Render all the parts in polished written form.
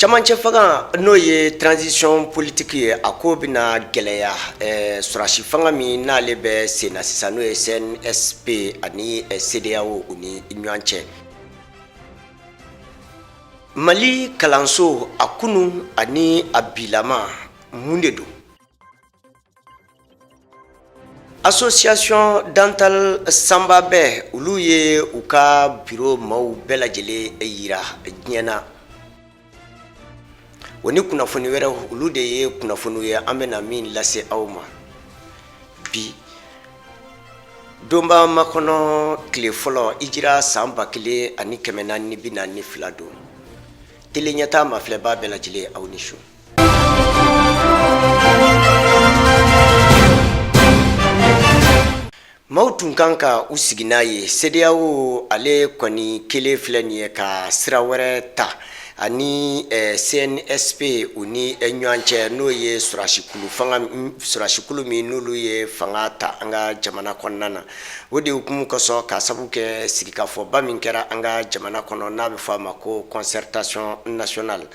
Camancɛ fanga n'o ye transition politique ye a ko bɛna gɛlɛya sɔrɔsi fanga min n'ale bɛ sen na sisan n'o ye CNSP ani CEDEAO u ni ɲɔgɔn cɛ. Mali kalanso a kunu ani a bilama mun de don? Association Dental Samba bɛɛ olu ye u ka bureau maaw bɛɛ lajɛlen yira diɲɛ na. O ni kunnafoni wɛrɛ olu de ye kunnafoni ye an bɛna min lase aw ma bi donba makɔnɔ tile fɔlɔ hijira san 1442 don tele ɲɛta mafilɛba bɛɛ lajɛlen aw ni su. Maaw tun kan ka u sigi n'a ye CEDEAO ale kɔni kelen filɛ nin ye ka sira wɛrɛ ta ani CNSP u ni ɲɔgɔn cɛ n'o ye sɔrɔsikulu min n'olu ye fanga ta an ka jamana kɔnɔna na. O de hukumu kosɔn ka sabu kɛ sigikafɔba min kɛra an ka jamana kɔnɔ n'a bɛ fɔ a ma ko concertation nationale.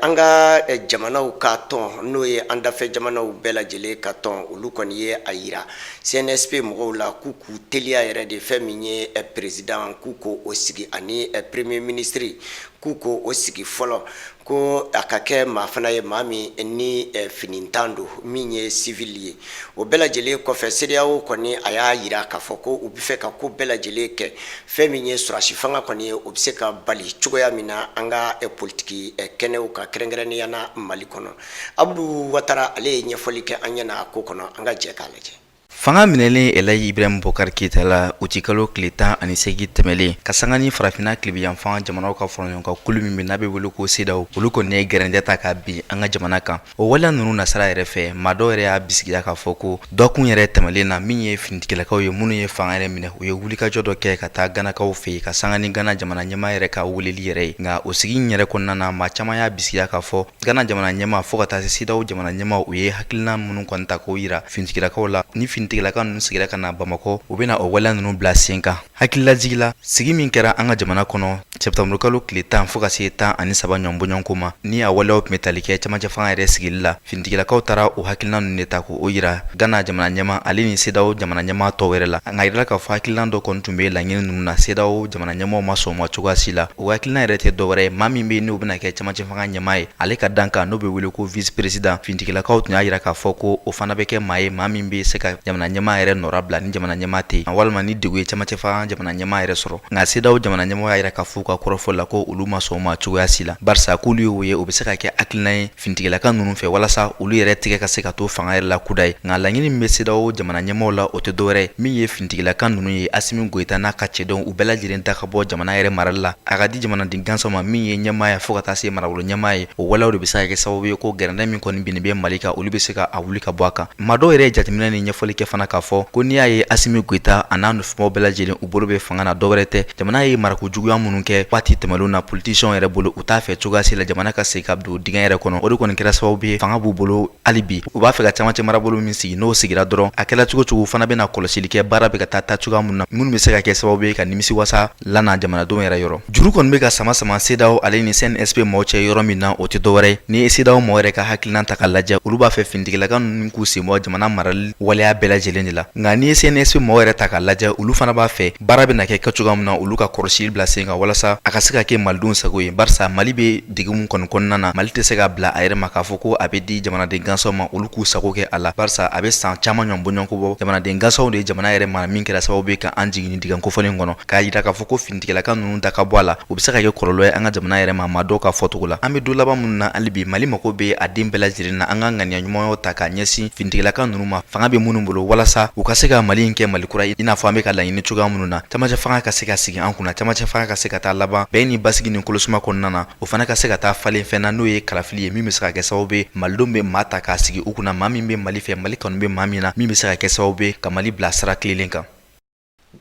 An ka jamanaw ka tɔn n'o ye an dafɛ jamanaw bɛɛ lajɛlen ka tɔn olu kɔni ye a yira CNSP mɔgɔw la k'u k'u teliya yɛrɛ de fɛn min ye président k'u ko o sigi ani premier ministre k'u ko o sigi fɔlɔ ko a ka kɛ maa fana ye maa min ni finitan don min ye civil ye. O bɛɛ lajɛlen kɔfɛ CEDEAO kɔni a y'a yira k'a fɔ ko u bɛ fɛ ka ko bɛɛ lajɛlen kɛ fɛn min ye sɔrɔsi fanga kɔni ye o bɛ se ka bali cogoya min na an ka politiki kɛnɛw ka kɛrɛnkɛrɛnnenya na Mali kɔnɔ. Abudu Watara ale ye ɲɛfɔli kɛ an ɲɛna a ko kɔnɔ an ka jɛ k'a lajɛ. Fanga minɛlen Elayi Ibrahim Bokar Keita la o ci kalo tile 18 tɛmɛlen ka sanga ni farafina kilebiyanfan jamanaw ka fɔrɔɲɔgɔnka kulu min bɛ n'a bɛ wele ko CEDEAO olu kɔni ye gɛrɛndɛ ta ka bin an ka jamana kan. O waleya ninnu nasara yɛrɛ fɛ maa dɔw yɛrɛ y'a bisigiya k'a fɔ ko dɔkun yɛrɛ tɛmɛlen na min ye finitigilakaw ye minnu ye fanga yɛrɛ minɛ u ye wulikajɔ dɔ kɛ ka taa Ganakaw fɛ yen ka sanga ni Gana jamana ɲɛmaa yɛrɛ ka weleli yɛrɛ ye. Nka o sigi in yɛrɛ kɔnɔna na maa caman y'a bisigiya k'a fɔ Gana jamana ɲɛmaa fo ka taa se CEDEAO jamana ɲɛmaa u ye hakilina minnu kɔni ta k'o yira finitigilakaw la ni finitigilaka ninnu sigira ka na Bamako u bɛna o waleya ninnu bila sen kan. Hakililajigi la sigi min kɛra an ka jamana kɔnɔ sɛptamuru kalo tile 10 fo ka se 13 ɲɔgɔnbɔɲɔgɔnko ma ni a waleyaw tun bɛ tali kɛ camancɛ fanga yɛrɛ sigili la finitigilakaw taara o hakilina ninnu de ta k'o yira Gana jamana ɲɛmaa ale ni CEDEAO jamana ɲɛmaa tɔw wɛrɛ la. Nka yirala k'a fɔ hakilina dɔ kɔni tun bɛ laɲini ninnu na CEDEAO jamana ɲɛmaaw ma sɔn o ma cogoya si la. O hakilina yɛrɛ tɛ dɔwɛrɛ ye maa min bɛ yen n'o bɛna kɛ camancɛ fanga ɲɛmaa ye ale ka dan kan n'o bɛ wele ko vice président. Finitigilakaw tun y'a yira k'a fɔ ko o fana bɛ kɛ maa ye maa min bɛ se ka jamana ɲɛmaa yɛrɛ nɔra bila ni jamana ɲɛmaa tɛ yen walima ni degun ye camancɛ fanga jamana ɲɛmaa yɛrɛ sɔrɔ. Nka CEDEAO jamana ɲɛmaaw y'a yira k'a fɔ u ka kɔrɔfɔ la ko olu ma sɔn o ma cogoya si la barisa k'olu y'o ye o bɛ se ka kɛ hakilina ye finitigilaka ninnu fɛ walasa olu yɛrɛ tigɛ ka se ka to fanga yɛrɛ la kuda ye. Nka laɲini min bɛ CEDEAO jamana ɲɛmaaw la o tɛ dɔwɛrɛ ye min ye finitigilaka ninnu ye Asimi Goyita n'a ka cɛdenw u bɛɛ lajɛlen ta ka bɔ jamana yɛrɛ marali la a ka di jamanaden gansanw ma min ye ɲɛmaa ye fo ka taa se marabolo ɲɛmaa ye. O waleyaw de bɛ se ka kɛ sababu ye ko gɛrɛndɛ min kɔni binnen bɛ Mali kan olu bɛ se ka a wuli ka bɔ a kan. Maa dɔw yɛrɛ ye jateminɛ ni ɲɛfɔli kɛ fana k'a fɔ ko n'i y'a ye Asimi Goyita a n'a nɔfɛmaw bɛɛ lajɛlen u bolo bɛ fanga na dɔwɛrɛ tɛ jamana ye marakojuguya minnu kɛ waati tɛmɛnlenw na politisiyɛnw yɛrɛ bolo u t'a fɛ cogoya si la jamana ka segin ka don dingɛ yɛrɛ kɔnɔ. O de kɔni kɛra sababu ye fanga b'u bolo hali bi u b'a fɛ ka camancɛ marabolo min sigi n'o sigira dɔrɔn a kɛla cogo cogo fana bɛna kɔlɔsili kɛ baara bɛ ka taa cogoya minnu na minnu bɛ se ka kɛ sababu ye ka nimisiwasa lana jamanadenw yɛrɛ yɔrɔ. Juru kɔni bɛ ka sama CEDEAO ale ni CNSP mɔgɔw cɛ yɔrɔ min na o tɛ dɔwɛrɛ ye ni ye CEDEAO mɔgɔ yɛrɛ ka hakilina ta ka lajɛ olu b'a fɛ finitigilaka ninnu k'u sen bɔ jamana marali waleya bɛɛ lajɛlen de la. Nka ni ye CNSP mɔgɔ yɛrɛ ta ka lajɛ olu fana b'a fɛ baara bɛna kɛ cogoya min na olu ka kɔlɔsili bila sen kan walasa a ka se ka kɛ malidenw sago ye barisa Mali bɛ degun kɔni kɔnɔna na Mali tɛ se ka bila a yɛrɛ ma k'a fɔ ko a bɛ di jamanaden gansanw ma olu k'u sago kɛ a la barisa a bɛ san caman ɲɔgɔnbɔɲɔgɔnko bɔ jamanaden gansanw de ye jamana yɛrɛ mara min kɛra sababu ye ka an jigin dingɛ kofɔlen kɔnɔ k'a yira k'a fɔ ko finitigilaka ninnu ta ka bɔ a la u bɛ se ka kɛ kɔlɔlɔ ye an ka jamana yɛrɛ ma maa dɔw ka fɔcogo la. An bɛ don laban minnu na hali bi Mali mako bɛ a den bɛɛ lajɛlen na an ka ŋaniya ɲumanw ta k'a ɲɛsin finitigilaka ninnu ma fanga bɛ minnu bolo walasa u ka se ka Mali in kɛ Mali kura i n'a fɔ an bɛ ka laɲini cogoya minnu na camancɛ fanga ka se ka sigi an kunna camancɛ fanga ka se ka taa laban bɛn ni basigi ni kolosuma kɔnɔna na o fana ka se ka taa falen fɛn na n'o ye kalafili ye min bɛ se ka kɛ sababu ye malidenw bɛ maa ta k'a sigi u kunna maa min bɛ Mali fɛ Mali kanu bɛ maa min na min bɛ se ka kɛ sababu ye ka Mali bila sira tilenlen kan.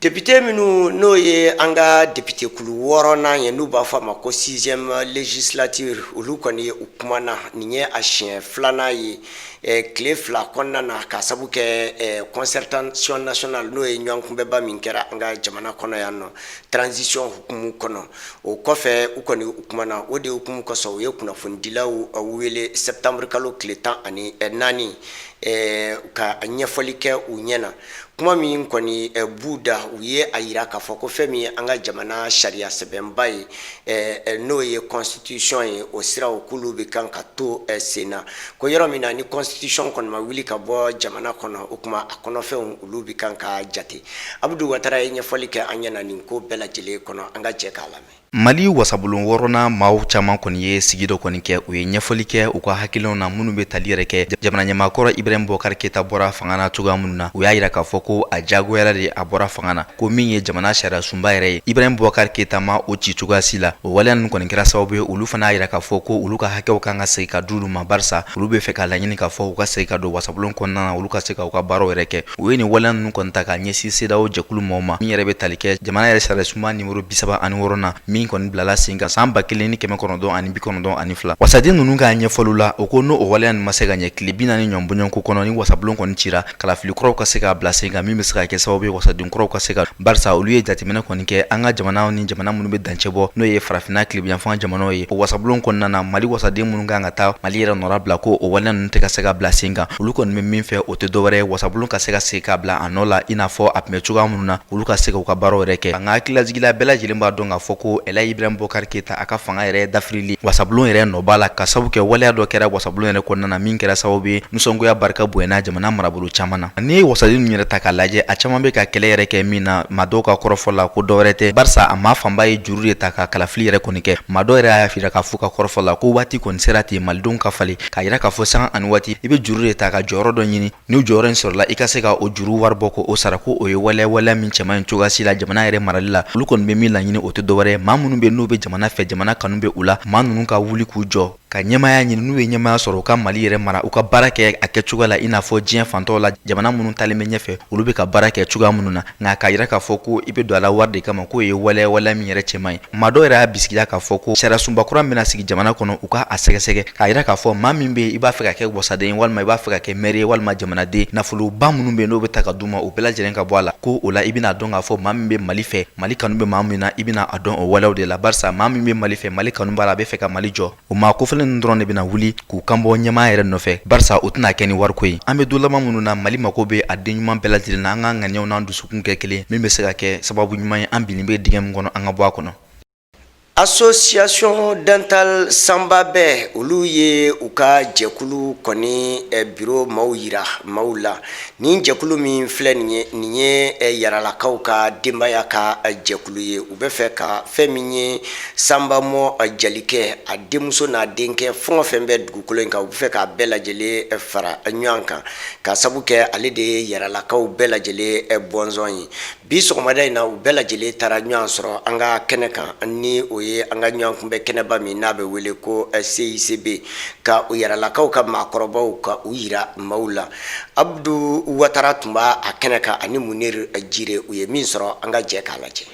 Député minnu n'o ye an ka député kulu 6nan ye n'u b'a fɔ a ma ko 6e législature olu kɔni u kumana nin ye a siɲɛ 2nan ye tile 2 kɔnɔna na ka sabu kɛ concertation nationale n'o ye ɲɔgɔn kunbɛba min kɛra an ka jamana kɔnɔ yan nɔ transition hukumu kɔnɔ o kɔfɛ u kɔni u kumana o de hukumu kɔsɔn u ye kunnafonidilaw wele septembre kalo tile 14 ka ɲɛfɔli kɛ u ɲɛna kuma min kɔni b'u da u ye a yira k'a fɔ ko fɛn min ye an ka jamana sariya sɛbɛnba ye n'o ye constitution ye o siraw k'olu bɛ kan ka to sen na ko yɔrɔ min na ni constitution kɔni ma wuli ka bɔ jamana kɔnɔ o kuma a kɔnɔfɛnw olu bɛ kan ka jate Abudu Watara ye ɲɛfɔli kɛ an ɲɛna nin ko bɛɛ lajɛlen kɔnɔ an ka jɛ k'a lamɛn. Mali wasabulon 6nan maaw caman kɔni ye sigi dɔ kɔni kɛ u ye ɲɛfɔli kɛ u ka hakilinaw na minnu bɛ tali yɛrɛ kɛ jamana ɲɛmaakɔrɔ Ibrahim Boubacar Keita bɔra fanga na cogoya minnu na u y'a yira k'a fɔ ko a jagoyara de a bɔra fanga na ko min ye jamana sariya sunba yɛrɛ ye Ibrahim Boubacar Keita ma o ci cogoya si la o waleya ninnu kɔni kɛra sababu ye olu fana y'a yira k'a fɔ ko olu ka hakɛw kan ka segin ka di olu ma barisa olu bɛ fɛ ka laɲini k'a fɔ u ka segin ka don wasabulon kɔnɔna na olu ka se ka u ka baaraw yɛrɛ kɛ u ye nin waleya ninnu kɔni ta ka ɲɛsin CEDEAO jɛkulu mɔgɔw ma min yɛrɛ bɛ tali kɛ jamana yɛrɛ sariya sunba numéro 36 na min kɔni bilala sen kan san 1992 wasaden ninnu ka ɲɛfɔliw la o ko n'o waleya ninnu ma se ka ɲɛ tile 40 ɲɔgɔn bɔɲɔgɔnko kɔnɔ ni wasabulon kɔni cira kalafili kuraw ka se ka bila sen kan min bɛ se ka kɛ sababu ye wasaden kuraw ka se ka barisa olu ye jateminɛ kɔni kɛ an ka jamana ni jamana minnu bɛ dancɛ bɔ n'o ye farafinna tilebiyanfan jamanaw ye o wasabulon kɔnɔna na Mali wasaden minnu kan ka taa Mali yɛrɛ nɔra bila ko o waleya ninnu tɛ ka se ka bila sen kan olu kɔni bɛ min fɛ o tɛ dɔwɛrɛ ye wasabulon ka se ka segin ka bila a nɔ la i n'a fɔ a tun bɛ cogoya minnu na olu ka se ka u ka baaraw yɛrɛ kɛ an ka hakililajigila bɛɛ lajɛlen b'a dɔn k'a fɔ ko Elhaji Ibrahim Boubacar Keita a ka fanga yɛrɛ dafirili wasabulon yɛrɛ nɔ b'a la ka sabu kɛ waleya dɔ kɛra wasabulon yɛrɛ kɔnɔna na min kɛra sababu ye nisɔngoya barika bonyana jamana marabolo caman na ni wasaden ninnu yɛrɛ ta k'a lajɛ a caman bɛ ka kɛlɛ yɛrɛ kɛ min na maa dɔw ka kɔrɔfɔ la ko dɔwɛrɛ tɛ barisa a maa fanba ye juru de ta ka kalafili yɛrɛ kɔni kɛ maa dɔw yɛrɛ y'a fira k'a fɔ ka kɔrɔfɔ la ko waati kɔni sera ten malidenw ka falen k'a yira k'a fɔ san ani waati i bɛ juru de ta ka jɔyɔrɔ dɔ ɲini ni jɔyɔrɔ in sɔrɔla i ka se ka o juru wari bɔ ko o sara ko o ye waleya min cɛman ye cogoya si la jamana yɛrɛ marali la olu kɔni bɛ min laɲini o tɛ dɔwɛrɛ maa minnu bɛ n'u bɛ jamana fɛ jamana kanu bɛ u la maa ninnu ka wuli k'u jɔ ka ɲɛmaya ɲini n'u ye ɲɛmaya sɔrɔ u ka Mali yɛrɛ mara u ka baara kɛ a kɛcogoya la i n'a fɔ diɲɛ fantɔw la jamana minnu talen bɛ ɲɛfɛ olu bɛ ka baara kɛ cogoya minnu na nka k'a yira k'a fɔ ko i bɛ don a la wari de kama k'o ye waleya min yɛrɛ cɛman ye maa dɔw yɛrɛ y'a bisikiya k'a fɔ ko sariya sunba kura bɛna sigi jamana kɔnɔ u ka a sɛgɛsɛgɛ k'a yira k'a fɔ maa min bɛ i b'a fɛ ka kɛ wasaden ye walima i b'a fɛ ka kɛ maire ye walima jamanaden nafoloba minnu bɛ yen n'o bɛ ta ka d'u ma o bɛɛ lajɛlen ka bɔ a la ko o la i bɛna dɔn k'a fɔ maa min bɛ Mali fɛ Mali kanu bɛ maa min na i bɛna a dɔn o waleyaw de la barisa maa min bɛ Mali fɛ Mali kanu b'a la a bɛ fɛ ka Mali jɔ o maa kofɔlen ninnu dɔrɔn de bɛna wuli k'u kanbɔ ɲɛmaa yɛrɛ nɔfɛ barisa o tɛna kɛ ni wariko ye an bɛ don laban minnu na Mali mako bɛ a den ɲuman bɛɛ lajɛlen na an ka ŋaniyaw n'an dusukun kɛ kelen min bɛ se ka kɛ sababu ɲuman ye an bilen bɛ dingɛ min kɔnɔ an ka bɔ a kɔnɔ. Association Dental Sambabɛ olu ye u ka jɛkulu kɔni bureau maaw yira maaw la nin jɛkulu min filɛ nin ye yaralakaw ka denbaya ka jɛkulu ye u bɛ fɛ ka fɛn min ye Sambamɔ Jalikɛ a denmuso n'a denkɛ fɛn o fɛn bɛ dugukolo in kan u bɛ fɛ k'a bɛɛ lajɛlen fara ɲɔgɔn kan ka sabu kɛ ale de ye yaralakaw bɛɛ lajɛlen bɔnsɔn ye bi sɔgɔmada in na u bɛɛ lajɛlen taara ɲɔgɔn sɔrɔ an ka kɛnɛ kan ni o ye an ka ɲɔgɔn kunbɛ kɛnɛba min n'a bɛ wele ko CICB ka u yaralakaw ka maakɔrɔbaw ka u yira maaw la Abudu Watara tun b'a a kɛnɛ kan ani Munir Jire u ye min sɔrɔ an ka jɛ k'a lajɛ.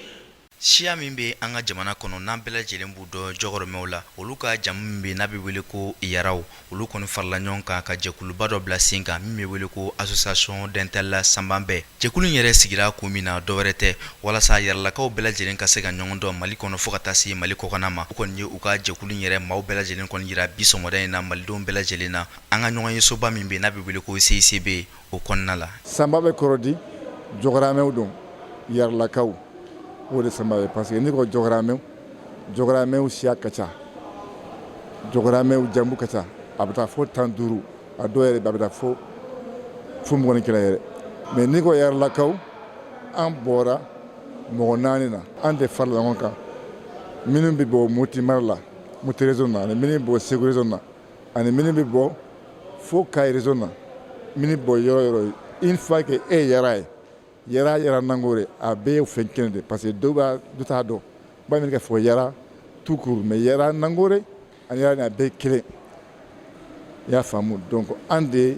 Siya min bɛ an ka jamana kɔnɔ n'an bɛɛ lajɛlen b'u dɔn jɔgɔrɔmɛw la olu ka jamu min bɛ n'a bɛ wele ko yaraw olu kɔni farala ɲɔgɔn kan ka jɛkuluba dɔ bila sen kan min bɛ wele ko Association Dental Sambabɛ jɛkulu in yɛrɛ sigira kun min na dɔwɛrɛ tɛ walasa yaralakaw bɛɛ lajɛlen ka se ka ɲɔgɔn dɔn Mali kɔnɔ fo ka taa se Mali kɔkan ma u kɔni ye u ka jɛkulu in yɛrɛ maaw bɛɛ lajɛlen kɔni yira bi sɔgɔmada in na malidenw bɛɛ lajɛlen na an ka ɲɔgɔn ye soba min bɛ n'a bɛ wele ko CICB o kɔnɔna la. Sambabɛ kɔrɔ di jɔgɔrɔmɛw don yaralakaw o de Sambabɛ parce que ni ko jɔgɔrɔmɛw siya ka ca jɔgɔrɔmɛw jambu ka ca a bɛ taa fo 15 a dɔw yɛrɛ a bɛ taa fo 21 yɛrɛ mais ni ko yaralakaw an bɔra mɔgɔ 4 na an de farala ɲɔgɔn kan minnu bɛ bɔ Moti mara la Moti région na ani minnu bɛ bɔ Segu région na ani minnu bɛ bɔ fo Kayi région na minnu bɔ yɔrɔ une fois que yara nangore a bɛɛ fɛn kelen de parce que dɔw t'a dɔn ba min ka fɔ yara tout court mais yara nangore ani yara ni a bɛɛ kelen i y'a faamu donc an de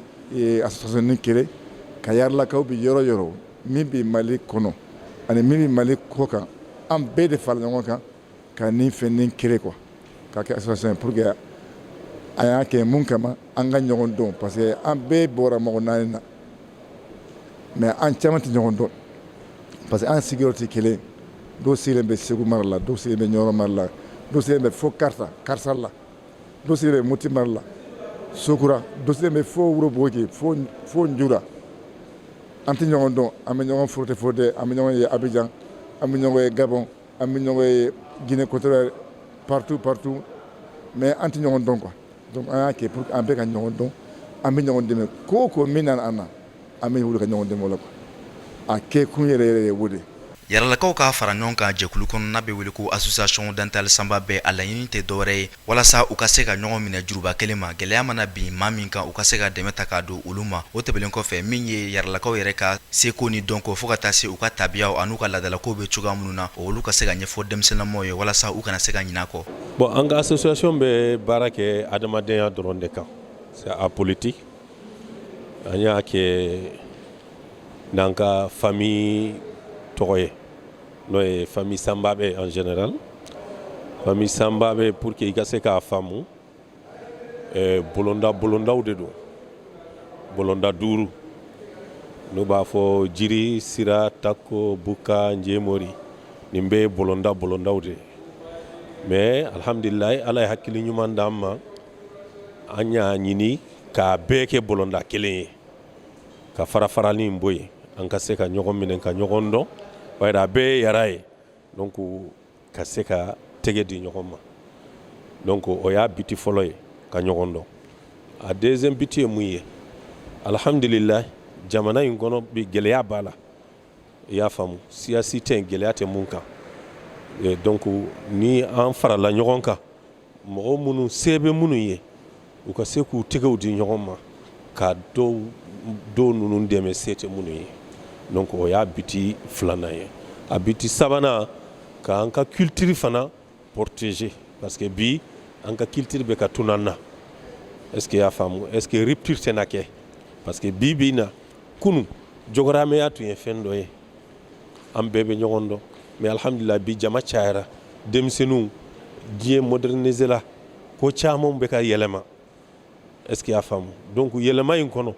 association ni kelen ka yaralakaw bi yɔrɔ yɔrɔ min bɛ Mali kɔnɔ ani min bɛ Mali kɔ kan an bɛɛ de fara ɲɔgɔn kan ka nin fɛn nin kelen quoi ka kɛ association pour que a y'a kɛ mun kama an ka ɲɔgɔn dɔn parce que an bɛɛ bɔra mɔgɔ naani na mais an caman tɛ ɲɔgɔn dɔn parce que an sigiyɔrɔ tɛ kelen dɔw sigilen bɛ Segu mara la dɔw sigilen bɛ Ɲɔrɔ mara la dɔw sigilen bɛ fo Karisa la dɔw sigilen bɛ Moti mara la Sokura dɔw sigilen bɛ fo Woroboki fo Njura an tɛ ɲɔgɔn dɔn an bɛ ɲɔgɔn forote an bɛ ɲɔgɔn ye Abidjan an bɛ ɲɔgɔn ye Gabon an bɛ ɲɔgɔn ye Guinée équatoriale partout mais an tɛ ɲɔgɔn dɔn quoi donc an y'a kɛ pour que an bɛɛ ka ɲɔgɔn dɔn an bɛ ɲɔgɔn dɛmɛ ko min nana an na an bɛ wuli ka ɲɔgɔn dɛmɛ o la quoi a kɛ kun yɛrɛ ye o de. Yaralakaw ka fara ɲɔgɔn kan jɛkulu kɔnɔna bɛ wele ko association dentale Sanba bɛɛ a laɲini tɛ dɔwɛrɛ ye walasa u ka se ka ɲɔgɔn minɛ juruba kelen ma gɛlɛya mana bin maa min kan u ka se ka dɛmɛ ta k'a don olu ma o tɛmɛnen kɔfɛ min ye yaralakaw yɛrɛ ka seko ni dɔnko fo ka taa se u ka tabiyaw an'u ka laadalakow bɛ cogoya minnu na olu ka se ka ɲɛfɔ denmisɛnninlamɔgɔw ye walasa u kana se ka ɲinɛ a kɔ. Bon an ka association bɛ baara kɛ adamadenya dɔrɔn de kan c'est apolitique an y'a kɛ n'an ka famille tɔgɔ ye n'o ye famille Sanba bɛ en général famille Sanba bɛ pour que i ka se k'a faamu bolondaw de don bolonda 5 n'u b'a fɔ Jiri Sira Tako Buka Njemori nin bɛ bolondaw de mais alhamdulillah ala ye hakili ɲuman d'an ma an y'a ɲini k'a bɛɛ kɛ bolonda kelen ye ka farafarali in bɔ yen an ka se ka ɲɔgɔn minɛ ka ɲɔgɔn dɔn ouais a bɛɛ yara ye donc ka se ka tɛgɛ di ɲɔgɔn ma donc o y'a biti fɔlɔ ye ka ɲɔgɔn dɔn a deuxième biti ye mun ye alhamdulillah jamana in kɔnɔ bi gɛlɛya b'a la i y'a faamu siyasi tɛ gɛlɛya tɛ mun kan donc ni an farala ɲɔgɔn kan mɔgɔ minnu se bɛ minnu ye u ka se k'u tɛgɛw di ɲɔgɔn ma ka dɔw ninnu dɛmɛ se tɛ minnu ye donc o y'a biti filanan ye a biti sabanan k'an ka culture fana protéger parce que bi an ka culture bɛ ka tunun an na est-ce que y'a faamu est-ce que rupture tɛna kɛ parce que bi na kunu jogoramɛya tun ye fɛn dɔ ye an bɛɛ bɛ ɲɔgɔn dɔn mais alhamdulillah bi jama cayara denmisɛnninw diɲɛ moderniser la ko caman bɛ ka yɛlɛma est-ce que y'a faamu donc yɛlɛma in kɔnɔ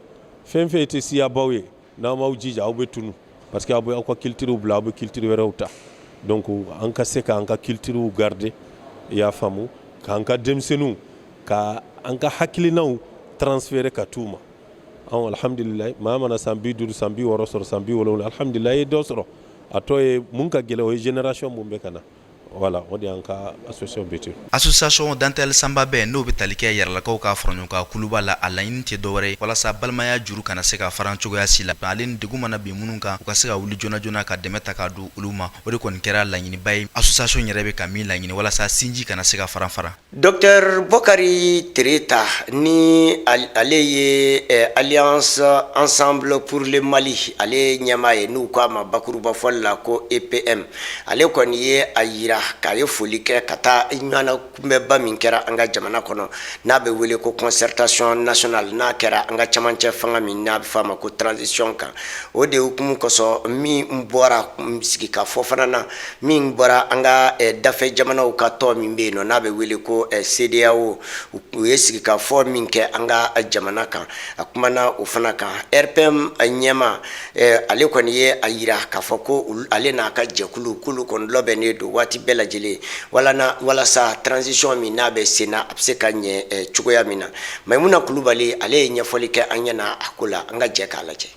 fɛn fɛn tɛ siyabaw ye n'aw m'aw jija aw bɛ tunu parce que aw bɛ aw ka culture bila aw bɛ culture wɛrɛw ta donc an ka se k'an ka culture garder i y'a faamu k'an ka denmisɛnninw ka an ka hakilinaw transférer ka t'u ma anw alhamdulillah maa mana san 50 san 60 sɔrɔ san 70 alhamdulillah i ye dɔ sɔrɔ a tɔ ye mun ka gɛlɛn o ye génération mun bɛ ka na voilà o de y'an ka association bɛ ten. Association dentale Sanba bɛɛ n'o bɛ tali kɛ yaralakaw ka fara ɲɔgɔn kan kuluba la a laɲini tɛ dɔwɛrɛ ye walasa balimaya juru kana se ka faran cogoya si la ale ni degun mana bin minnu kan u ka se ka wuli joona joona ka dɛmɛ ta k'a don olu ma o de kɔni kɛra laɲiniba ye association yɛrɛ bɛ ka min laɲini walasa sinji kana se ka faran faran. Docteur Bokari Tereta ni ale ye Alliance Ensemble pour le Mali ale ɲɛmaa ye n'u k'a ma bakuruba fɔli la ko EPM ale kɔni ye a yira k'a ye foli kɛ ka taa ɲɔgɔnna kunbɛba min kɛra an ka jamana kɔnɔ n'a bɛ wele ko concertation nationale n'a kɛra an ka camancɛ fanga min n'a bɛ f'a ma ko transition kan o de hukumu kɔsɔn min bɔra sigi ka fɔ fana na min bɔra an ka dafɛ jamanaw ka tɔn min bɛ yen nɔ n'a bɛ wele ko CEDEAO u ye sigi ka fɔ min kɛ an ka jamana kan a kumana o fana kan RPM ɲɛma ale kɔni ye a yira k'a fɔ ko ale n'a ka jɛkulu k'olu kɔni labɛnnen don waati bɛɛ lajɛlen walasa transition min n'a bɛ sen na a bɛ se ka ɲɛ cogoya min na Maimuna Kulubali ale ye ɲɛfɔli kɛ an ɲɛna a ko la an ka jɛ k'a lajɛ.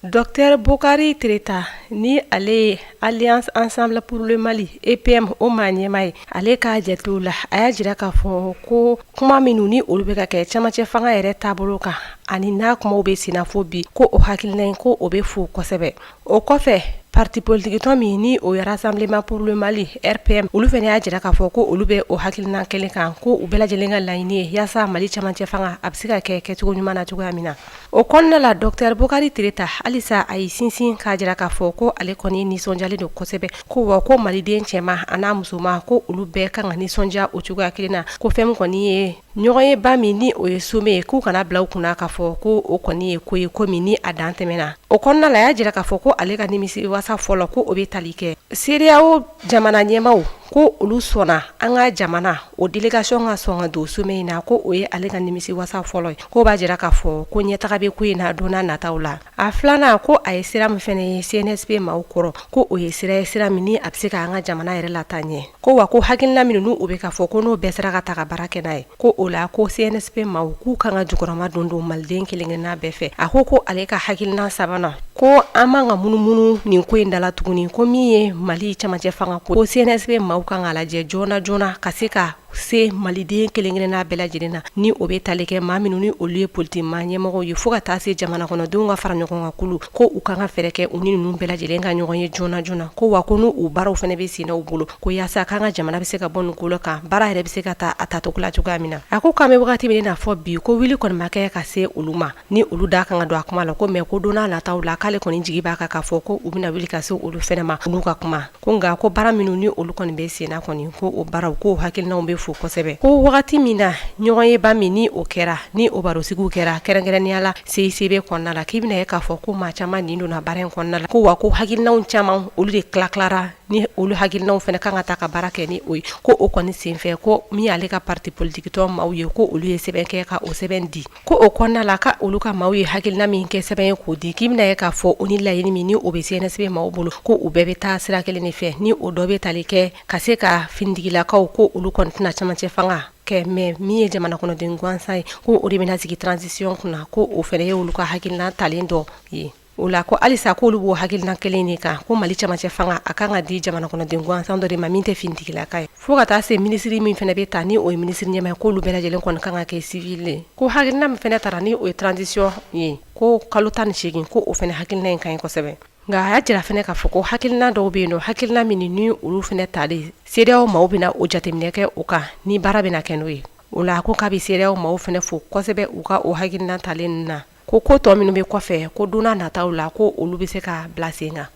Docteur Bokari Tereta ni ale Alliance Ensemble pour le Mali EPM o maa ɲɛma ye ale k'a jatew la a y'a jira k'a fɔ ko kuma minnu ni olu bɛ ka kɛ camancɛ fanga yɛrɛ taabolo kan ani n'a kumaw bɛ senna fo bi ko o hakilina in ko o bɛ fo kosɛbɛ o kɔfɛ parti politique to min ni o Rassemblement pour le Mali RPM olu fɛnɛ y'a jira k'a fɔ ko olu bɛ o hakilina kelen kan ko u bɛɛ lajɛlen ka laɲini ye yaasa Mali camancɛ fanga a bɛ se ka kɛ kɛcogo ɲuman na cogoya min na. O kɔnɔna la Dr Bokari Tireta halisa a y'i sinsin k'a jira k'a fɔ ko ale kɔni nisɔndiyalen don kosɛbɛ ko wa ko maliden cɛma a n'a musoma ko olu bɛɛ kan ka nisɔndiya o cogoya kelen na ko fɛn min kɔni ye ɲɔgɔn ye ba min ni o ye some ye k'u kana bila u kunna k'a fɔ ko o kɔni ye ko ye ko min ni a dan tɛmɛna. O kɔnɔna la a y'a jira k'a fɔ ko ale ka nimisi wasa fɔlɔ ko o bɛ tali kɛ CEDEAO jamana ɲɛmaw ko olu sɔnna an ka jamana o delegation ka sɔn ka don some in na ko o ye ale ka nimisi wasa fɔlɔ ye ko b'a jira k'a fɔ ko ɲɛtaga bɛ ko in na don n'a nataw la. A filanan ko a ye sira min fɛnɛ ye CNSP maaw kɔrɔ ko o ye sira min ni a bɛ se ka an ka jamana yɛrɛ lataa ɲɛ ko wa ko hakilina minnu o bɛ k'a fɔ ko n'o bɛɛ sera ka ta ka baara kɛ n'a ye ko o la ko CNSP maaw k'u kan ka jukɔrɔma don maliden kelen-kelenna bɛɛ fɛ. A ko ale ka hakilina sabanan ko an man ka munumunu nin ko in dala tuguni ko min ye Mali camancɛ fanga ko CNSP maaw kan ka lajɛ joona ka se ka se maliden kelen-kelenna bɛɛ lajɛlen na ni o bɛ tali kɛ maa minnu ni olu ye politima ɲɛmɔgɔw ye fo ka taa se jamana kɔnɔdenw ka fara ɲɔgɔn kan kulu ko u kan ka fɛɛrɛ kɛ u ni ninnu bɛɛ lajɛlen ka ɲɔgɔn ye joona ko wa ko n'u baaraw fɛnɛ bɛ sen u bolo ko yaasa k'an ka jamana bɛ se ka bɔ nin kolo kan baara yɛrɛ bɛ se ka taa a tacogo la cogoya min na. A ko k'an bɛ wagati min n'a fɔ bi ko wili kɔni ma kɛ ka se olu ma ni olu da kan ka don a kuma la ko mɛ ko don n'a nataw la k'ale kɔni jigi b'a kan k'a fɔ ko u bɛna wili ka se olu fɛnɛ ma olu ka kuma ko nka ko baara minnu ni olu kɔni bɛ sen na kɔni ko o baaraw ko hakilinaw bɛ fo kosɛbɛ. Ko wagati min na ɲɔgɔn ye ba min ni o kɛra ni o barosigiw kɛra kɛrɛnkɛrɛnnenya la CICB kɔnɔna la k'i bɛna ye k'a fɔ ko maa caman nin donna baara in kɔnɔna la ko wa ko hakilinaw caman olu de tilara ni olu hakilinaw fɛnɛ kan ka taa ka baara kɛ ni o ye ko o kɔni senfɛ ko min y'ale ka parti politique tɔ maaw ye ko olu ye sɛbɛn kɛ ka o sɛbɛn di ko o kɔnɔna la ka olu ka maaw ye hakilina min kɛ sɛbɛn ye k'o di k'i bɛna ye k'a fɔ o ni laɲini min ni o bɛ CNSP maaw bolo ko u bɛɛ bɛ taa sira kelen de fɛ ni o dɔ bɛ tali kɛ ka se ka findigilakaw ko olu kɔni tɛna camancɛ fanga kɛ mɛ min ye jamana kɔnɔden gansan ye ko o de bɛna sigi transition kunna ko o fɛnɛ ye olu ka hakilina talen dɔ ye. O la ko halisa k'olu b'o hakilina kelen de kan ko Mali camancɛ fanga a kan ka di jamana kɔnɔden gansan dɔ de ma min tɛ findigilaka ye fo ka taa se minisiri min fɛnɛ bɛ ta ni o ye minisiri ɲɛma ye k'olu bɛɛ lajɛlen kɔni kan ka kɛ civil ye ko hakilina min fɛnɛ tara ni o ye transition ye ko kalo 18 ko o fɛnɛ hakilina in ka ɲi kosɛbɛ. Nka a y'a jira fɛnɛ k'a fɔ ko hakilina dɔw bɛ yen nɔ hakilina min ni olu fɛnɛ talen CEDEAO maaw bɛna o jateminɛ kɛ o kan ni baara bɛna kɛ n'o ye. O la ko k'a bɛ CEDEAO maaw fɛnɛ fo kosɛbɛ u ka o hakilina talen na ko tɔ minnu bɛ kɔfɛ ko don n'a nataw la ko olu bɛ se ka bila sen kan.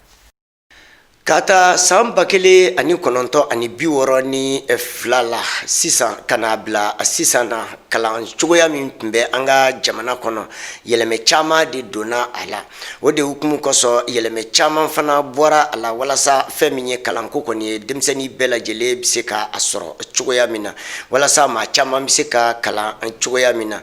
Ka taa san 1962 la sisan ka n'a bila sisan na kalan cogoya min tun bɛ an ka jamana kɔnɔ yɛlɛmɛ caman de donna a la o de hukumu kɔsɔn yɛlɛmɛ caman fana bɔra a la walasa fɛn min ye kalanko kɔni ye denmisɛnnin bɛɛ lajɛlen bɛ se ka a sɔrɔ cogoya min na walasa maa caman bɛ se ka kalan cogoya min na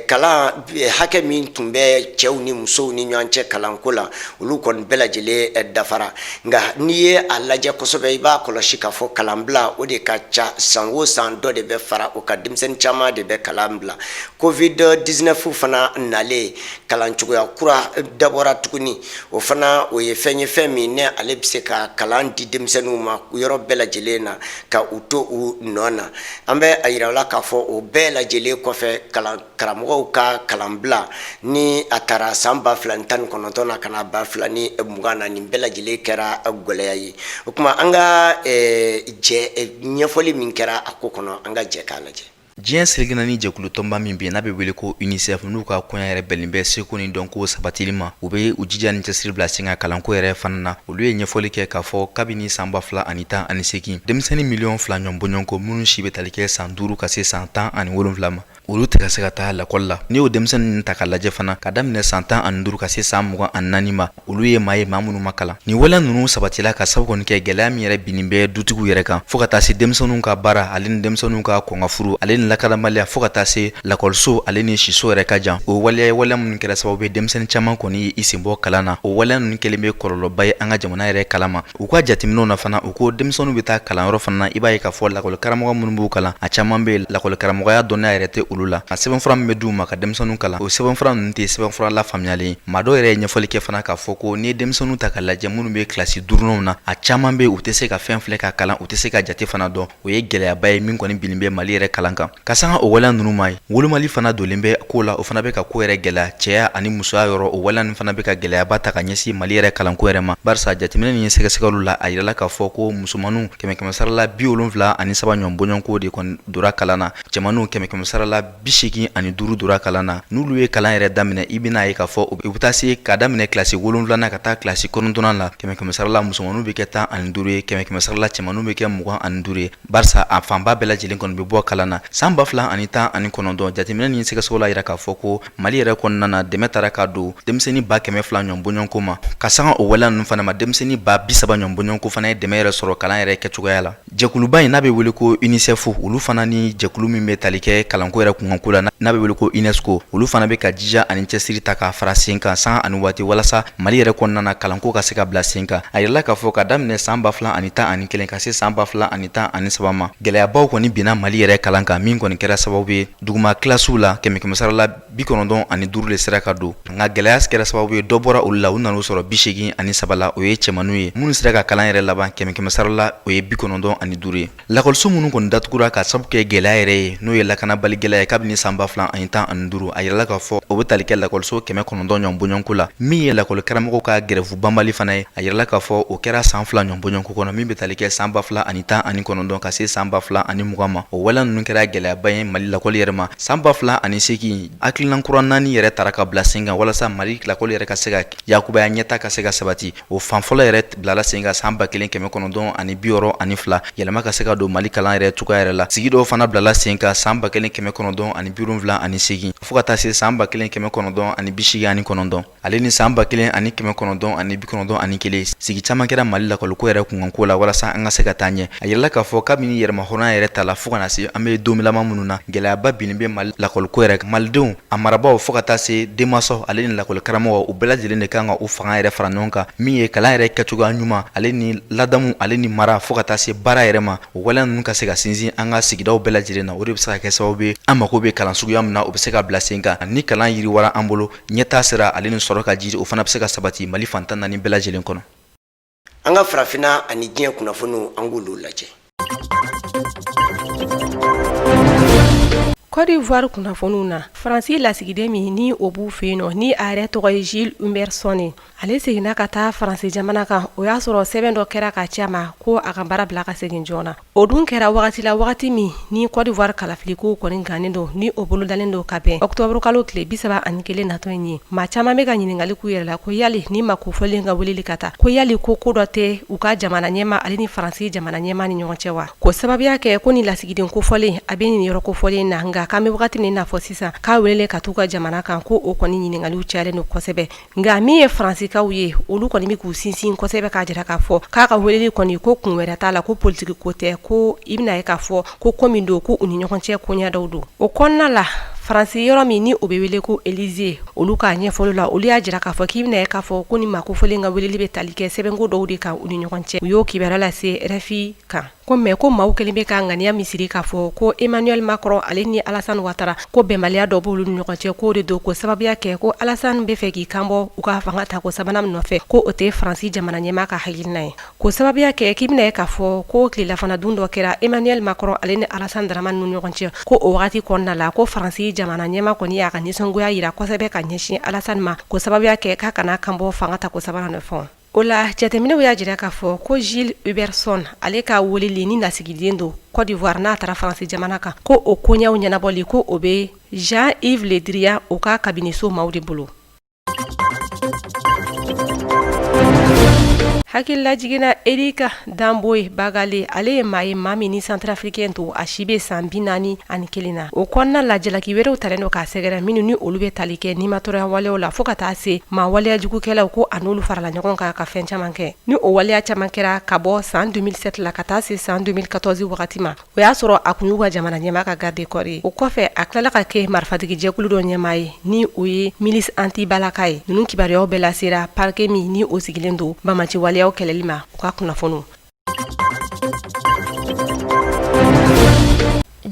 kalan hakɛ min tun bɛ cɛw ni musow ni ɲɔgɔn cɛ kalanko la olu kɔni bɛɛ lajɛlen dafara nka n'i ye a lajɛ kosɛbɛ i b'a kɔlɔsi k'a fɔ kalanbila o de ka ca san o san dɔ de bɛ fara o ka denmisɛnnin caman de bɛ kalan bila COVID-19 fana nalen kalan cogoya kura dabɔra tuguni o fana o ye fɛn ye fɛn min ne ale bɛ se ka kalan di denmisɛnninw ma yɔrɔ bɛɛ lajɛlen na ka u to u nɔ na an bɛ a yira la k'a fɔ o bɛɛ lajɛlen kɔfɛ karamɔgɔw ka kalanbila ni a taara san 2019 na ka na 2020 na nin bɛɛ lajɛlen kɛra gɛlɛya ye o kuma an ka ɲɛfɔli min kɛra a ko kɔnɔ an ka jɛ k'a lajɛ. Diɲɛ selekina ni jɛkulu tɔnba min bɛ n'a bɛ wele ko UNICEF n'u ka kɔɲɔ yɛrɛ bɛnnen bɛ seko ni dɔnko sabatili ma u bɛ u jija ni cɛsiri bila sen kan kalanko yɛrɛ fana na olu ye ɲɛfɔli kɛ k'a fɔ kabini san 2018 denmisɛnnin miliyɔn 2 ɲɔgɔn bɔɲɔgɔnko minnu si bɛ tali kɛ san 5 ka se san 17 ma olu tɛ ka se ka taa lakɔli la ni o denmisɛnnin ta ka lajɛ fana ka daminɛ san 15 ka se san 24 ma olu ye maa ye maa minnu ma kalan ni wale ninnu sabatila ka sababu kɔni kɛ gɛlɛya min yɛrɛ binnin bɛ dutigiw yɛrɛ kan fo ka taa se denmisɛnninw ka baara ale ni denmisɛnninw ka kɔn ka furu ale ni lakadamaliya fo ka taa se lakɔliso ale ni siso yɛrɛ ka jan o waleya ye waleya minnu kɛra sababu ye denmisɛnnin caman kɔni ye i sen bɔ kalan na o waleya ninnu kɛlen bɛ kɔlɔlɔba ye an ka jamana yɛrɛ kalama u ka jateminɛw na fana u ko denmisɛnninw bɛ taa kalanyɔrɔ fana na i b'a ye k'a fɔ lakɔli karamɔgɔ minnu b'u kalan a caman bɛ lakɔli karamɔgɔya dɔnniya yɛrɛ tɛ olu la ka sɛbɛnfura min bɛ d'u ma ka denmisɛnninw kalan o sɛbɛnfura ninnu tɛ sɛbɛnfura la faamuyalen maa dɔw yɛrɛ ye ɲɛfɔli kɛ fana k'a fɔ ko ni ye denmisɛnninw ta ka lajɛ minnu bɛ kilasi durunanw na a caman bɛ u tɛ se ka fɛn filɛ ka kalan u tɛ se ka jate fana dɔn o ye gɛlɛyaba ye min kɔni bilen bɛ Mali yɛrɛ kalan kan ka sanga o waleya ninnu ma wolomali fana dolen bɛ ko la o fana bɛ ka ko yɛrɛ gɛlɛya cɛya ani musoya yɔrɔ o waleya ninnu fana bɛ ka gɛlɛyaba ta ka ɲɛsin Mali yɛrɛ kalanko yɛrɛ ma barisa jateminɛ nin ye sɛgɛsɛgɛliw la a yirala k'a fɔ ko musomanninw 173 ɲɔgɔn bɔɲɔnko de kɔni dora kalan na cɛmanninw 185 dora kalan na n'olu ye kalan yɛrɛ daminɛ i bɛna ye k'a fɔ u bɛ taa se ka daminɛ kilasi 7nan ka taa kilasi 9nan la 100 musomanninw bɛ kɛ 15 ye 100 cɛmanninw bɛ kɛ 25 ye barisa a fanba bɛɛ lajɛlen kɔni bɛ bɔ kalan na san 2019 jateminɛ nin sɛgɛsɛgɛliw la yira k'a fɔ ko Mali yɛrɛ kɔnɔna na dɛmɛ taara ka don denmisɛnnin 200 ɲɔgɔn bɔɲɔnko ma ka sanga o waleya ninnu fana ma denmisɛnnin 30 ɲɔgɔn bɔɲɔnko fana ye dɛmɛ yɛrɛ sɔrɔ kalan yɛrɛ kɛcogoya la jɛkuluba in n'a bɛ wele ko UNICEF olu fana ni jɛkulu min bɛ tali kɛ kalanko yɛrɛ kunkanko la n'a bɛ wele ko UNESCO olu fana bɛ ka jija ani cɛsiri ta ka fara sen kan san ani waati walasa Mali yɛrɛ kɔnɔna na kalanko ka se ka bila sen kan a yirala k'a fɔ ka daminɛ san 2011 ka se san 2013 ma gɛlɛyabaw kɔni binna Mali yɛrɛ kalan kan min kɔni kɛra sababu ye duguma kilasiw la 195 de sera ka don nka gɛlɛya kɛra sababu ye dɔ bɔra olu la u nana sɔrɔ 83 la o ye cɛmanninw ye minnu sera ka kalan yɛrɛ laban 100 la o ye 95 ye lakɔliso minnu kɔni datugura ka sababu kɛ gɛlɛya yɛrɛ ye n'o ye lakanabali gɛlɛya ye kabini san 2015 a yirala k'a fɔ o bɛ tali kɛ lakɔliso 900 ɲɔgɔn bɔɲɔnko la min ye lakɔli karamɔgɔw ka gɛrɛfu banbali fana ye a yirala k'a fɔ o kɛra san 2 ɲɔgɔn bɔɲɔnko kɔnɔ min bɛ tali kɛ san 2019 ka se san 2020 ma o waleya ninnu kɛra gɛlɛyaba ye Mali lakɔli yɛrɛ ma san 2008 hakilina kura 4 yɛrɛ taara ka bila sen kan walasa Mali lakɔli yɛrɛ ka se ka yakubaya ɲɛta ka se ka sabati o fan fɔlɔ yɛrɛ bilala sen kan san 1962 yɛlɛma ka se ka don Mali kalan yɛrɛ cogoya yɛrɛ la sigi dɔw fana bilala sen kan san 1978 fo ka taa se san 1989 ale ni san 1991 sigi caman kɛra Mali lakɔliko yɛrɛ kunkanko la walasa an ka se ka taa ɲɛ a yirala k'a fɔ kabini yɛrɛmahɔrɔnya yɛrɛ ta la fo ka na se an bɛ don laban minnu na gɛlɛyaba binnen bɛ Mali lakɔliko yɛrɛ kan malidenw a marabaw fo ka taa se denmansaw ale ni lakɔli karamɔgɔ u bɛɛ lajɛlen de kan ka u fanga yɛrɛ fara ɲɔgɔn kan min ye kalan yɛrɛ kɛcogoya ɲuman ale ni ladamu ale ni mara fo ka taa se baara yɛrɛ ma o waleya ninnu ka se ka sinsin an ka sigidaw bɛɛ lajɛlen na o de bɛ se ka kɛ sababu ye an mako bɛ kalan suguya min na o bɛ se ka bila sen kan ni kalan yiriwara an bolo ɲɛtaa sera ale ni sɔrɔ ka jiri o fana bɛ se ka sabati Mali fantan naani bɛɛ lajɛlen kɔnɔ an ka farafinna ani diɲɛ kunnafoniw an k'olu lajɛ. Côte d'Ivoire kunnafoniw na Faransi lasigiden min ni o b'u fɛ yen nɔ ni a yɛrɛ tɔgɔ ye Jules Humberson ale seginna ka taa Faransi jamana kan o y'a sɔrɔ sɛbɛn dɔ kɛra ka ci a ma ko a ka baara bila ka segin joona o dun kɛra wagati min ni Côte d'Ivoire kalafilikow kɔni gannen don ni o bolodalen don ka bɛn octobre kalo tile 31 natɔ in ye maa caman bɛ ka ɲininkali k'u yɛrɛ la ko yali ni ma kofɔlen ka weleli ka taa ko yali ko dɔ tɛ u ka jamana ɲɛma ale ni Faransi jamana ɲɛma ni ɲɔgɔn cɛ wa ko sababuya kɛ ko ni lasigiden kofɔlen a bɛ nin yɔrɔ kofɔlen na nka k'an bɛ wagati min na fɔ sisan k'a welele ka t'u ka jamana kan ko o kɔni ɲininkaliw cayalen don kosɛbɛ nka min ye Faransikaw ye olu kɔni bɛ k'u sinsin kosɛbɛ k'a jira k'a fɔ k'a ka weleli kɔni ko kun wɛrɛ t'a la ko politiki ko tɛ ko i bɛna ye k'a fɔ ko min don ko u ni ɲɔgɔn cɛ koɲa dɔw don o kɔnɔna la Faransi yɔrɔ min ni o bɛ wele ko Élysée olu k'a ɲɛfɔli la olu y'a jira k'a fɔ k'i bɛna ye k'a fɔ ko ni makofɔlen ka weleli bɛ tali kɛ sɛbɛnko dɔw de kan u ni ɲɔgɔn cɛ u y'o kibaruya lase RFI kan ko mais ko maaw kelen bɛ ka ŋaniya misiri k'a fɔ ko Emmanuel Macron ale ni Alassane Ouattara ko bɛnbaliya dɔ b'olu ni ɲɔgɔn cɛ k'o de don ko sababuya kɛ ko Alassane bɛ fɛ k'i kanbɔ u ka fanga ta ko sabanan min nɔfɛ ko o tɛ Faransi jamana ɲɛmaa ka hakilina ye ko sababuya kɛ k'i bɛna ye k'a fɔ ko tilelafana dun dɔ kɛra Emmanuel Macron ale ni Alassane Dramane ni ɲɔgɔn cɛ ko o wagati kɔnɔna la ko Faransi jamana ɲɛmaa kɔni y'a ka nisɔngoya yira kosɛbɛ ka ɲɛsin Alassane ma ko sababuya kɛ k'a kana kanbɔ fanga ta ko sabanan nɔfɛ o la jateminɛw y'a jira k'a fɔ ko Jules Humberson ale ka weleli ni lasigiden don Côte d'Ivoire n'a taara Faransi jamana kan ko o koɲɛw ɲɛnabɔli ko o bɛ Jean-Yves Le Drian o ka kabiniso maaw de bolo hakilila jiginna Erika Damboe Bagale ale ye maa ye maa min ni Centrafricain to a si bɛ san 41 na o kɔnɔna la jalaki wɛrɛw talen don k'a sɛgɛrɛ minnu ni olu bɛ tali kɛ nimatɔrɔya waleyaw la fo ka taa se maa waleya jugukɛlaw ko a n'olu farala ɲɔgɔn kan ka fɛn caman kɛ ni o waleya caman kɛra ka bɔ san 2007 la ka taa se san 2014 wagati ma o y'a sɔrɔ a kun y'u ka jamana ɲɛmaa ka garde corps ye o kɔfɛ a tilala ka kɛ marifatigi jɛkulu dɔ ɲɛmaa ye ni o ye milice anti-balaka ye ninnu kibaruyaw bɛɛ lasera parquet min ni o sigilen don Bamaci waleyaw kɛlɛli ma u ka kunnafoniw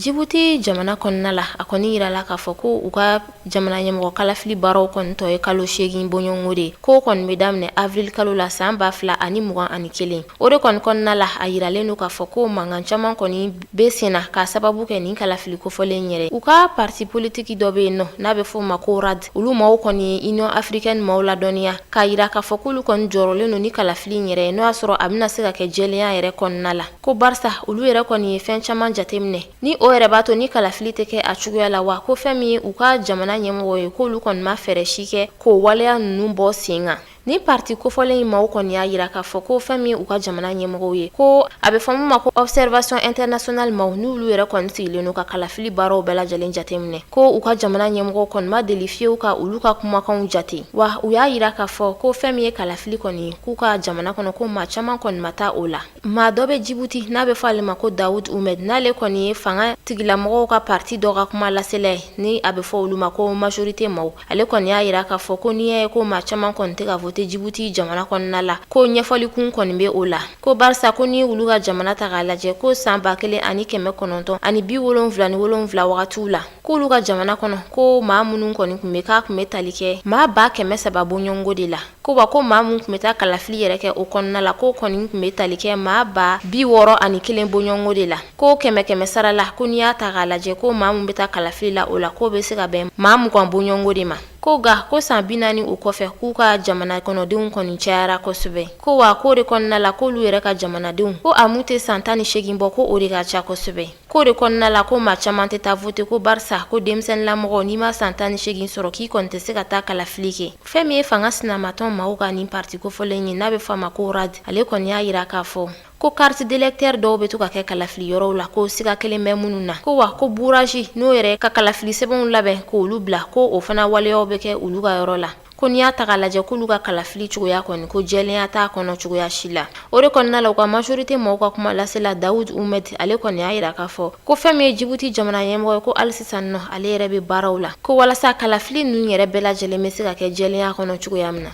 Djibouti jamana kɔnɔna la a kɔni yirala k'a fɔ ko u ka jamana ɲɛmɔgɔ kalafili baaraw kɔni tɔ ye kalo 8 bɔɲɔgɔnko de ko kɔni bɛ daminɛ avril kalo la san 2021 o de kɔni kɔnɔna la a yiralen don k'a fɔ ko mankan caman kɔni bɛ sen na k'a sababu kɛ nin kalafili kofɔlen yɛrɛ u ka parti politiki dɔ bɛ yen nɔ n'a bɛ fɔ o ma ko RAD olu maaw kɔni ye Union africaine maaw ladɔnniya k'a yira k'a fɔ k'olu kɔni jɔrɔlen don ni kalafili in yɛrɛ n'o y'a sɔrɔ a bɛna se ka kɛ jɛlenya yɛrɛ kɔnɔna la ko barisa olu yɛrɛ kɔni ye fɛn caman jateminɛ ni o yɛrɛ b'a to ni kalafili tɛ kɛ a cogoya la wa ko fɛn min ye u ka jamana ɲɛmɔgɔ ye k'olu kɔni ma fɛɛrɛ si kɛ k'o waleya ninnu bɔ sen kan ni parti kofɔlen in maaw kɔni y'a yira k'a fɔ ko fɛn min u ka jamana ɲɛmɔgɔw ye ko a bɛ fɔ mun ma ko observation internationale maaw n'olu yɛrɛ kɔni sigilen don ka kalafili baaraw bɛɛ lajɛlen jateminɛ ko u ka jamana ɲɛmɔgɔw kɔni ma deli fiyewu ka olu ka kumakanw jate wa u y'a yira k'a fɔ ko fɛn min ye kalafili kɔni ye k'u ka jamana kɔnɔ ko maa caman kɔni ma taa o la maa dɔ bɛ Djibouti n'a bɛ fɔ ale ma ko Daoud Oumed n'ale kɔni ye fanga tigilamɔgɔw ka parti dɔ ka kuma lasela ye ni a bɛ fɔ olu ma ko majorité maaw ale kɔni y'a yira k'a fɔ ko n'i y'a ye ko maa caman kɔni tɛ ka vote Djibouti jamana kɔnɔna la ko ɲɛfɔli kun kɔni bɛ o la ko barisa ko ni olu ka jamana ta k'a lajɛ ko san 1977 wagatiw la k'olu ka jamana kɔnɔ ko maa minnu kɔni kun bɛ k'a kun bɛ tali kɛ maa 300,000 bɔɲɔgɔnko de la ko wa ko maa mun kun bɛ taa kalafili yɛrɛ kɛ o kɔnɔna la ko kɔni kun bɛ tali kɛ maa 61 bɔɲɔgɔnko de la ko 100 sara la ko n'i y'a ta k'a lajɛ ko maa mun bɛ taa kalafili la o la ko bɛ se ka bɛn maa 20 bɔɲɔgɔnko de ma ko ga ko san 40 o kɔfɛ k'u ka jamana kɔnɔdenw kɔni cayara kosɛbɛ ko wa ko de kɔnɔna la k'olu yɛrɛ ka jamanadenw ko a mun tɛ san 18 bɔ ko o de ka ca kosɛbɛ ko de kɔnɔna la ko maa caman tɛ taa vote ko barisa ko denmisɛnninlamɔgɔ n'i ma san 18 sɔrɔ k'i kɔni tɛ se ka taa kalafili kɛ fɛn min ye fanga sinamatɔn maaw ka nin parti kofɔlen ye n'a bɛ fɔ a ma ko RAD ale kɔni y'a yira k'a fɔ ko carte d'électeur dɔw bɛ to ka kɛ kalafili yɔrɔw la ko siga kelen bɛ minnu na ko wa ko bourrage n'o yɛrɛ ka kalafili sɛbɛnw labɛn k'olu bila ko o fana waleyaw bɛ kɛ olu ka yɔrɔ la ko n'i y'a ta k'a lajɛ k'olu ka kalafili cogoya kɔni ko jɛlenya t'a kɔnɔ cogoya si la o de kɔnɔna la u ka majorité maaw ka kuma lasela Daoud Oumed ale kɔni y'a yira k'a fɔ ko fɛn min ye Djibouti jamana ɲɛmɔgɔ ye ko hali sisan nɔ ale yɛrɛ bɛ baaraw la ko walasa kalafili ninnu yɛrɛ bɛɛ lajɛlen bɛ se ka kɛ jɛlenya kɔnɔ cogoya min na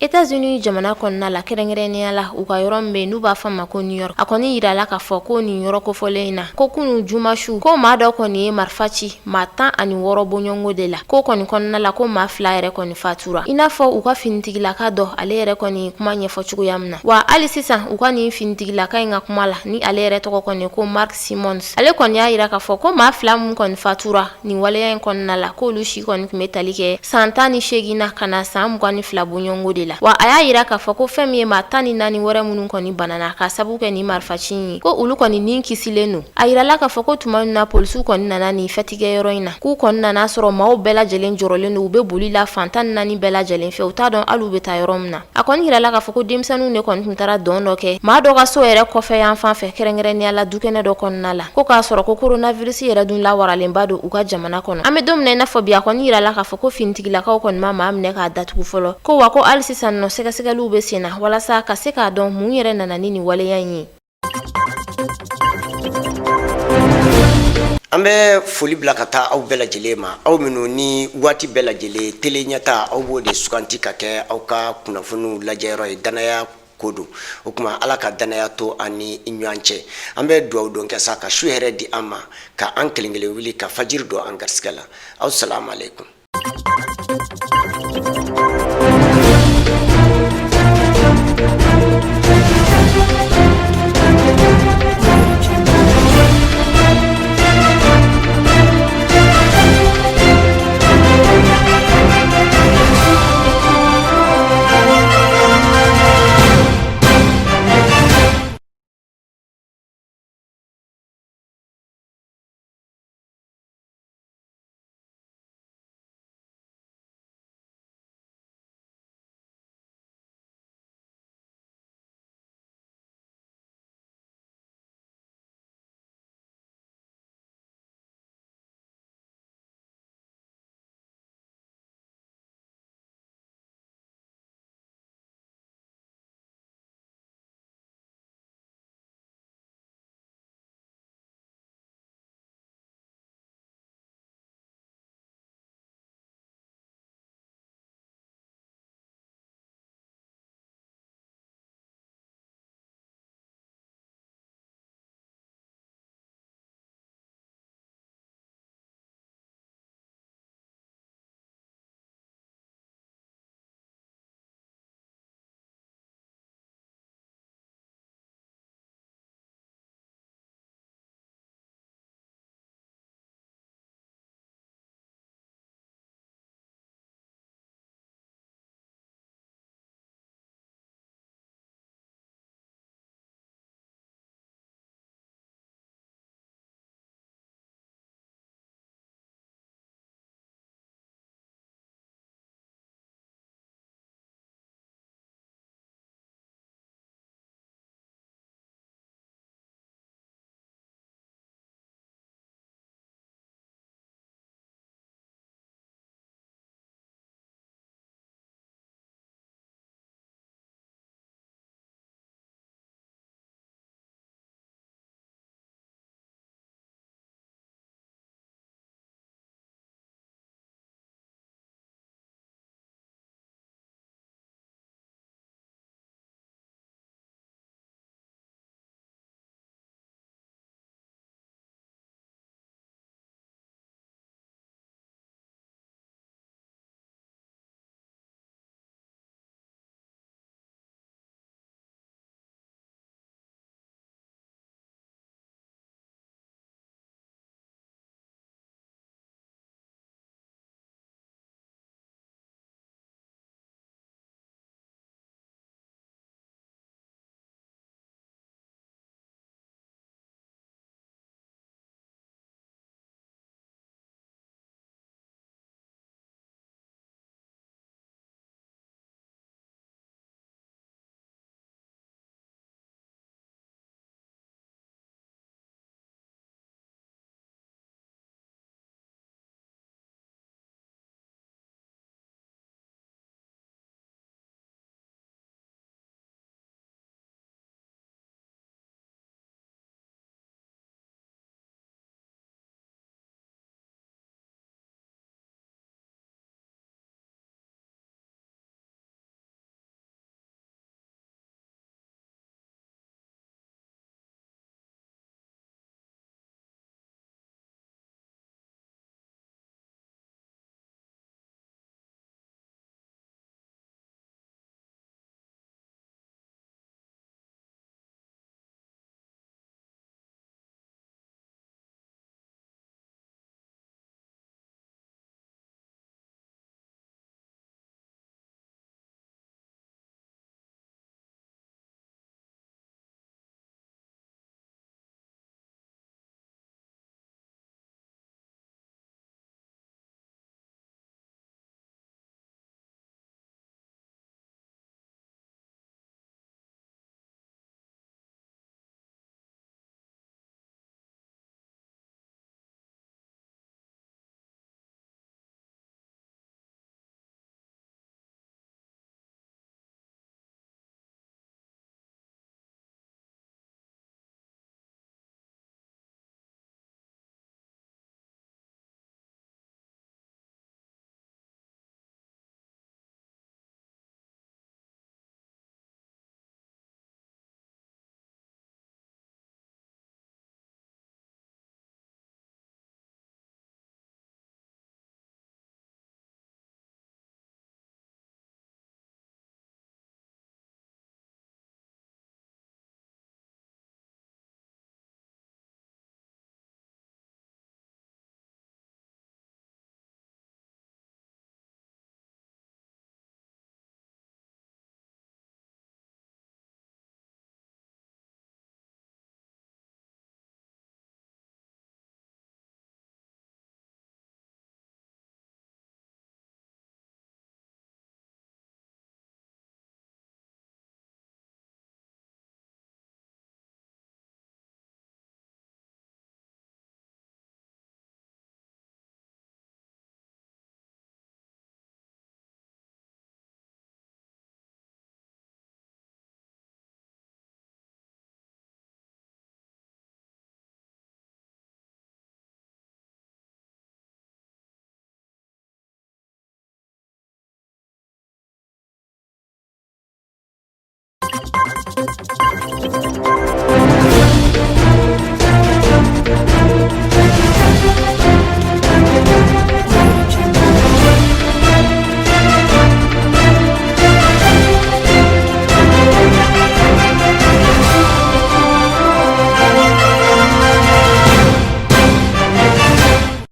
États-Unis jamana kɔnɔna la kɛrɛnkɛrɛnnenya la u ka yɔrɔ min bɛ n'u b'a fɔ ma ko New York a kɔni yirala k'a fɔ ko nin yɔrɔ kofɔlen in na ko kunu jumasu ko maa dɔ kɔni ye marifa ci maa 16 bɔɲɔgɔnko de la ko kɔni kɔnɔna la ko maa 2 yɛrɛ kɔni fatura i n'a fɔ u ka finitigilaka dɔ ale yɛrɛ kɔni kuma ɲɛfɔ cogoya min na wa hali sisan u ka nin finitigilaka in ka kuma la ni ale yɛrɛ tɔgɔ kɔni ko Mark Simmons ale kɔni y'a yira k'a fɔ ko maa 2 mun kɔni fatura nin waleya in kɔnɔna la ko olu si kɔni tun bɛ tali kɛ san 18 na ka na san 22 bɔɲɔgɔnko de la wa a y'a yira k'a fɔ ko fɛn min ye maa 14 wɛrɛ minnu kɔni banana ka sabu kɛ ni marifaci ye ko olu kɔni nin kisilen don a yirala k'a fɔ ko tuma min na polisiw kɔni nana nin fɛtigɛyɔrɔ in na k'u kɔni nana sɔrɔ maaw bɛɛ lajɛlen jɔrɔlen don u bɛ boli la fan 14 bɛɛ lajɛlen fɛ u t'a dɔn hali u bɛ taa yɔrɔ min na a kɔni yirala k'a fɔ ko denmisɛnninw de kɔni tun taara dɔn dɔ kɛ maa dɔ ka so yɛrɛ kɔfɛ yan fan fɛ kɛrɛnkɛrɛnnenya la dukɛnɛ dɔ kɔnɔna la ko k'a sɔrɔ ko coronavirus yɛrɛ dun lawaralenba don u ka jamana kɔnɔ an bɛ don min na i n'a fɔ bi a kɔni yirala k'a fɔ ko finitigilakaw kɔni ma maa minɛ k'a datugu fɔlɔ ko wa ko hali sisan nɔ sɛgɛsɛgɛliw bɛ sen na walasa ka se k'a dɔn mun yɛrɛ nana ni nin waleya in ye an bɛ foli bila ka taa aw bɛɛ lajɛlen ma aw minnu ni waati bɛɛ lajɛlen tele ɲɛta aw b'o de suganti ka kɛ aw ka kunnafoniw lajɛyɔrɔ ye danaya ko don o kuma ala ka danaya to ani ɲɔgɔn cɛ an bɛ dugawu don kɛ sa ka su hɛrɛ di an ma ka an kelen kelen wuli ka fajiri don an garisɛgɛ la aw salamu alaikum